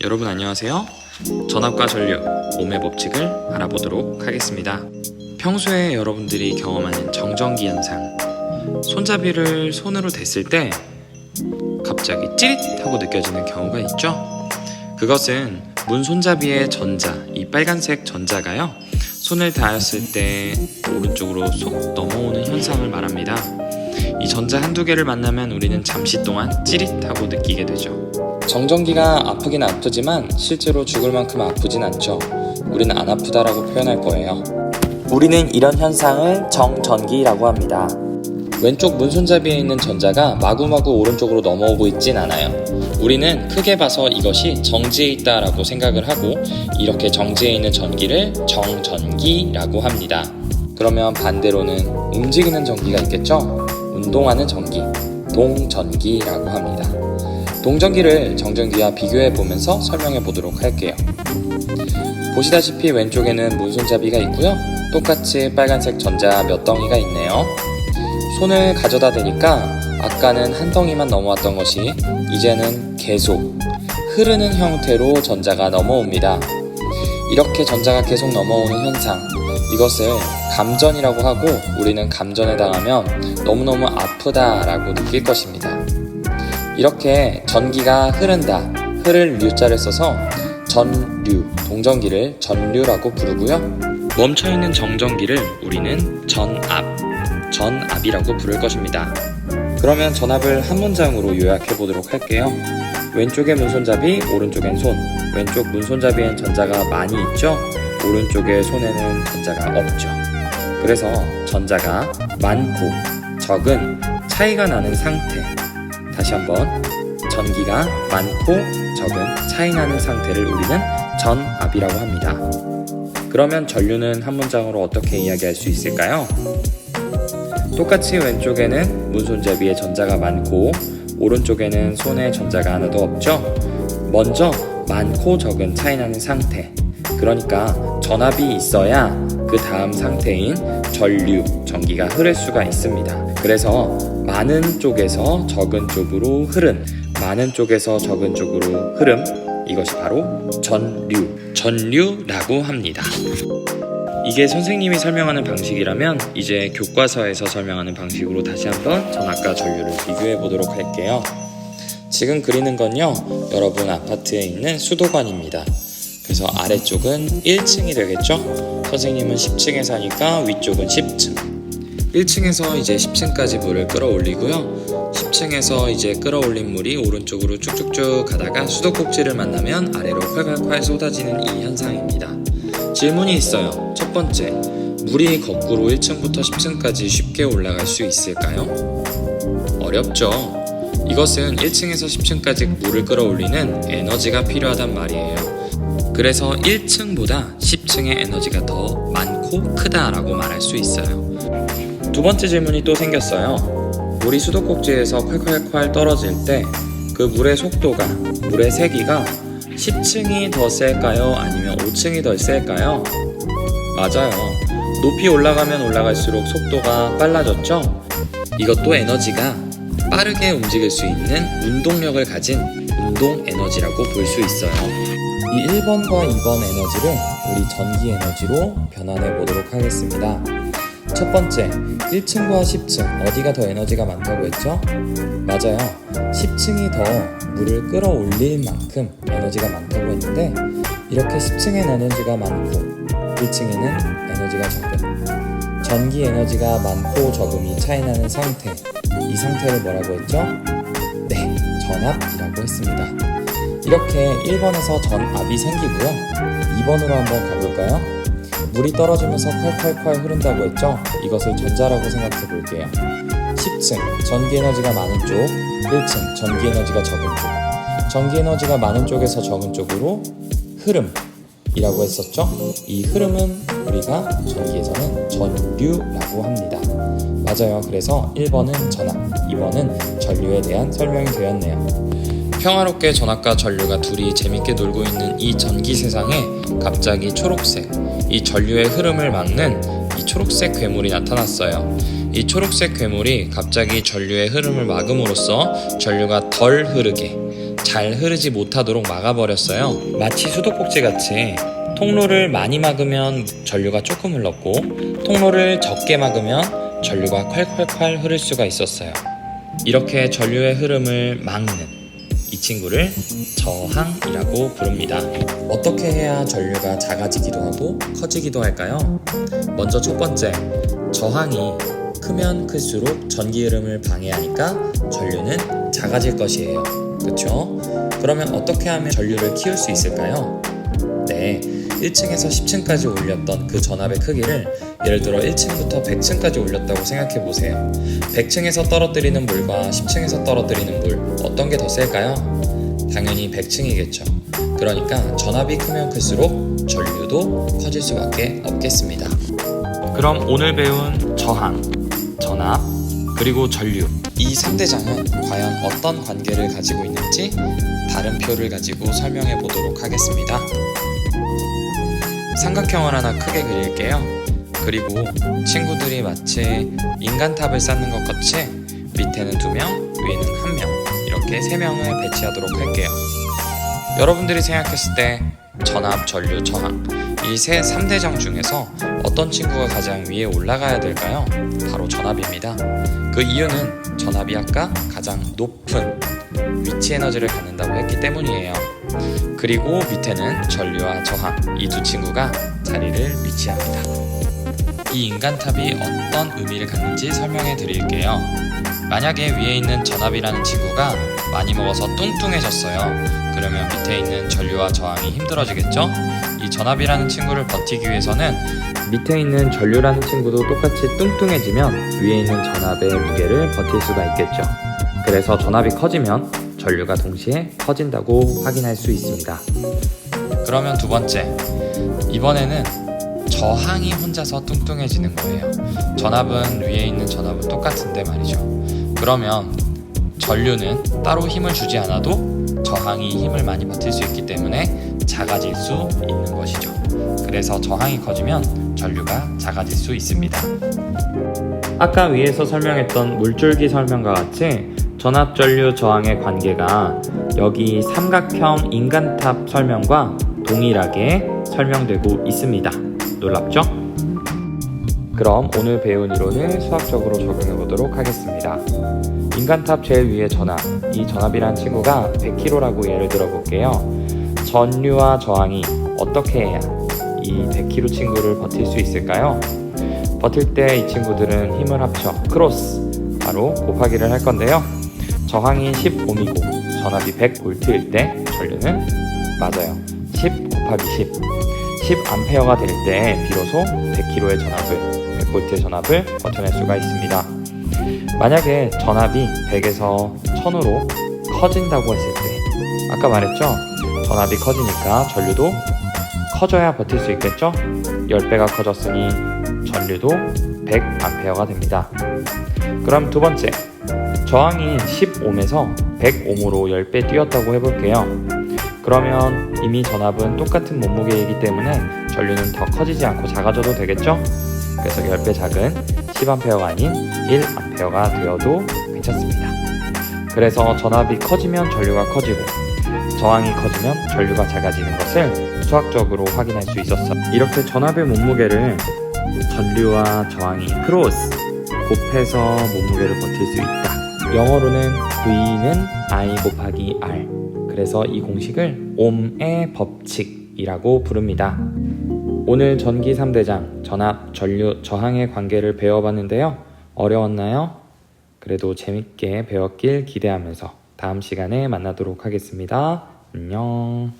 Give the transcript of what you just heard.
여러분 안녕하세요. 전압과 전류, ohm의 법칙을 알아보도록 하겠습니다. 평소에 여러분들이 경험하는 정전기 현상, 손잡이를 손으로 댔을 때 갑자기 찌릿하고 느껴지는 경우가 있죠. 그것은 문 손잡이의 전자, 이 빨간색 전자가요, 손을 닿았을 때 오른쪽으로 쏙 넘어오는 현상을 말합니다. 이 전자 한두 개를 만나면 우리는 잠시 동안 찌릿하고 느끼게 되죠. 정전기가 아프긴 아프지만 실제로 죽을 만큼 아프진 않죠. 우리는 안 아프다라고 표현할 거예요. 우리는 이런 현상을 정전기라고 합니다. 왼쪽 문 손잡이에 있는 전자가 마구마구 오른쪽으로 넘어오고 있진 않아요. 우리는 크게 봐서 이것이 정지해 있다라고 생각을 하고 이렇게 정지해 있는 전기를 정전기라고 합니다. 그러면 반대로는 움직이는 전기가 있겠죠? 운동하는 전기, 동전기라고 합니다. 동전기를 정전기와 비교해 보면서 설명해 보도록 할게요. 보시다시피 왼쪽에는 문손잡이가 있고요. 똑같이 빨간색 전자 몇 덩이가 있네요. 손을 가져다 대니까 아까는 한 덩이만 넘어왔던 것이 이제는 계속 흐르는 형태로 전자가 넘어옵니다. 이렇게 전자가 계속 넘어오는 현상, 이것을 감전이라고 하고 우리는 감전에 당하면 너무너무 아프다라고 느낄 것입니다. 이렇게 전기가 흐른다, 흐를 류자를 써서 전류, 동전기를 전류라고 부르고요. 멈춰있는 정전기를 우리는 전압이라고 부를 것입니다. 그러면 전압을 한 문장으로 요약해 보도록 할게요. 왼쪽에 문손잡이, 오른쪽엔 손. 왼쪽 문손잡이엔 전자가 많이 있죠? 오른쪽의 손에는 전자가 없죠. 그래서 전자가 많고 적은 차이가 나는 상태. 다시 한번, 전기가 많고 적은 차이 나는 상태를 우리는 전압이라고 합니다. 그러면 전류는 한 문장으로 어떻게 이야기할 수 있을까요? 똑같이 왼쪽에는 문손잡이에 전자가 많고 오른쪽에는 손에 전자가 하나도 없죠? 먼저 많고 적은 차이 나는 상태, 그러니까 전압이 있어야 그 다음 상태인 전류, 전기가 흐를 수가 있습니다. 그래서 많은 쪽에서 적은 쪽으로 흐름, 많은 쪽에서 적은 쪽으로 흐름, 이것이 바로 전류라고 합니다. 이게 선생님이 설명하는 방식이라면 이제 교과서에서 설명하는 방식으로 다시 한번 전압과 전류를 비교해 보도록 할게요. 지금 그리는 건요, 여러분 아파트에 있는 수도관입니다. 그래서 아래쪽은 1층이 되겠죠? 선생님은 10층에 사니까 위쪽은 10층. 1층에서 이제 10층까지 물을 끌어올리고요. 10층에서 이제 끌어올린 물이 오른쪽으로 쭉쭉쭉 가다가 수도꼭지를 만나면 아래로 콸콸콸 쏟아지는 이 현상입니다. 질문이 있어요. 첫 번째, 물이 거꾸로 1층부터 10층까지 쉽게 올라갈 수 있을까요? 어렵죠. 이것은 1층에서 10층까지 물을 끌어올리는 에너지가 필요하단 말이에요. 그래서 1층보다 10층의 에너지가 더 많고 크다라고 말할 수 있어요. 두 번째 질문이 또 생겼어요. 물이 수도꼭지에서 콸콸콸 떨어질 때 그 물의 속도가, 물의 세기가 10층이 더 셀까요? 아니면 5층이 더 셀까요? 맞아요. 높이 올라가면 올라갈수록 속도가 빨라졌죠? 이것도 에너지가 빠르게 움직일 수 있는 운동력을 가진 운동 에너지라고 볼 수 있어요. 이 1번과 2번 에너지를 우리 전기 에너지로 변환해 보도록 하겠습니다. 첫 번째, 1층과 10층 어디가 더 에너지가 많다고 했죠? 맞아요. 10층이 더 물을 끌어올릴 만큼 에너지가 많다고 했는데 이렇게 10층엔 에너지가 많고 1층에는 에너지가 적은 전기 에너지가 많고 적음이 차이나는 상태, 이 상태를 뭐라고 했죠? 네, 전압이라고 했습니다. 이렇게 1번에서 전압이 생기고요. 2번으로 한번 가볼까요? 물이 떨어지면서 콸콸콸 흐른다고 했죠? 이것을 전자라고 생각해 볼게요. 10층, 전기 에너지가 많은 쪽, 1층, 전기 에너지가 적은 쪽. 전기 에너지가 많은 쪽에서 적은 쪽으로 흐름이라고 했었죠? 이 흐름은 우리가 전기에서는 전류라고 합니다. 맞아요. 그래서 1번은 전압, 2번은 전류에 대한 설명이 되었네요. 평화롭게 전압과 전류가 둘이 재밌게 놀고 있는 이 전기 세상에 갑자기 초록색, 이 전류의 흐름을 막는 이 초록색 괴물이 나타났어요. 이 초록색 괴물이 갑자기 전류의 흐름을 막음으로써 전류가 덜 흐르게, 잘 흐르지 못하도록 막아버렸어요. 마치 수도꼭지 같이 통로를 많이 막으면 전류가 조금 흘렀고 통로를 적게 막으면 전류가 콸콸콸 흐를 수가 있었어요. 이렇게 전류의 흐름을 막는 이 친구를 저항이라고 부릅니다. 어떻게 해야 전류가 작아지기도 하고 커지기도 할까요? 먼저 첫 번째, 저항이 크면 클수록 전기 흐름을 방해하니까 전류는 작아질 것이에요. 그렇죠? 그러면 어떻게 하면 전류를 키울 수 있을까요? 네, 1층에서 10층까지 올렸던 그 전압의 크기를 예를 들어 1층부터 100층까지 올렸다고 생각해 보세요. 100층에서 떨어뜨리는 물과 10층에서 떨어뜨리는 물, 어떤 게 더 셀까요? 당연히 100층이겠죠. 그러니까 전압이 크면 클수록 전류도 커질 수밖에 없겠습니다. 그럼 오늘 배운 저항, 전압, 그리고 전류, 이 3대장은 과연 어떤 관계를 가지고 있는지 다른 표를 가지고 설명해 보도록 하겠습니다. 삼각형을 하나 크게 그릴게요. 그리고 친구들이 마치 인간탑을 쌓는 것 같이 밑에는 2명, 위에는 1명, 이렇게 3명을 배치하도록 할게요. 여러분들이 생각했을 때 전압, 전류, 저항, 이 3대장 중에서 어떤 친구가 가장 위에 올라가야 될까요? 바로 전압입니다. 그 이유는 전압이 아까 가장 높은 위치 에너지를 갖는다고 했기 때문이에요. 그리고 밑에는 전류와 저항, 이 두 친구가 자리를 위치합니다. 이 인간탑이 어떤 의미를 갖는지 설명해 드릴게요. 만약에 위에 있는 전압이라는 친구가 많이 먹어서 뚱뚱해졌어요. 그러면 밑에 있는 전류와 저항이 힘들어지겠죠? 이 전압이라는 친구를 버티기 위해서는 밑에 있는 전류라는 친구도 똑같이 뚱뚱해지면 위에 있는 전압의 무게를 버틸 수가 있겠죠. 그래서 전압이 커지면 전류가 동시에 커진다고 확인할 수 있습니다. 그러면 두 번째, 이번에는 저항이 혼자서 뚱뚱해지는 거예요. 전압은 위에 있는 전압은 똑같은데 말이죠. 그러면 전류는 따로 힘을 주지 않아도 저항이 힘을 많이 버틸 수 있기 때문에 작아질 수 있는 것이죠. 그래서 저항이 커지면 전류가 작아질 수 있습니다. 아까 위에서 설명했던 물줄기 설명과 같이 전압, 전류, 저항의 관계가 여기 삼각형 인간탑 설명과 동일하게 설명되고 있습니다. 놀랍죠? 그럼 오늘 배운 이론을 수학적으로 적용해 보도록 하겠습니다. 인간탑 제일 위의 전압, 이 전압이란 친구가 100kg라고 예를 들어 볼게요. 전류와 저항이 어떻게 해야 이 100kg 친구를 버틸 수 있을까요? 버틸 때 이 친구들은 힘을 합쳐 크로스, 바로 곱하기를 할 건데요. 저항이 10ohm이고 전압이 100V일 때 전류는 맞아요. 10 곱하기 10A가 될 때 비로소 100kg의 전압을, 100V의 전압을 버텨낼 수가 있습니다. 만약에 전압이 100에서 1000으로 커진다고 했을 때 아까 말했죠? 전압이 커지니까 전류도 커져야 버틸 수 있겠죠? 10배가 커졌으니 전류도 100A가 됩니다. 그럼 두 번째, 저항이 10ohm에서 100ohm으로 10배 뛰었다고 해볼게요. 그러면 이미 전압은 똑같은 몸무게이기 때문에 전류는 더 커지지 않고 작아져도 되겠죠? 그래서 10배 작은 10A가 아닌 1A가 되어도 괜찮습니다. 그래서 전압이 커지면 전류가 커지고 저항이 커지면 전류가 작아지는 것을 수학적으로 확인할 수 있었어요. 이렇게 전압의 몸무게를 전류와 저항이 크로스, 곱해서 몸무게를 버틸 수 있다. 영어로는 V는 I 곱하기 R. 그래서 이 공식을 옴의 법칙이라고 부릅니다. 오늘 전기 3대장, 전압, 전류, 저항의 관계를 배워봤는데요. 어려웠나요? 그래도 재밌게 배웠길 기대하면서 다음 시간에 만나도록 하겠습니다. 안녕.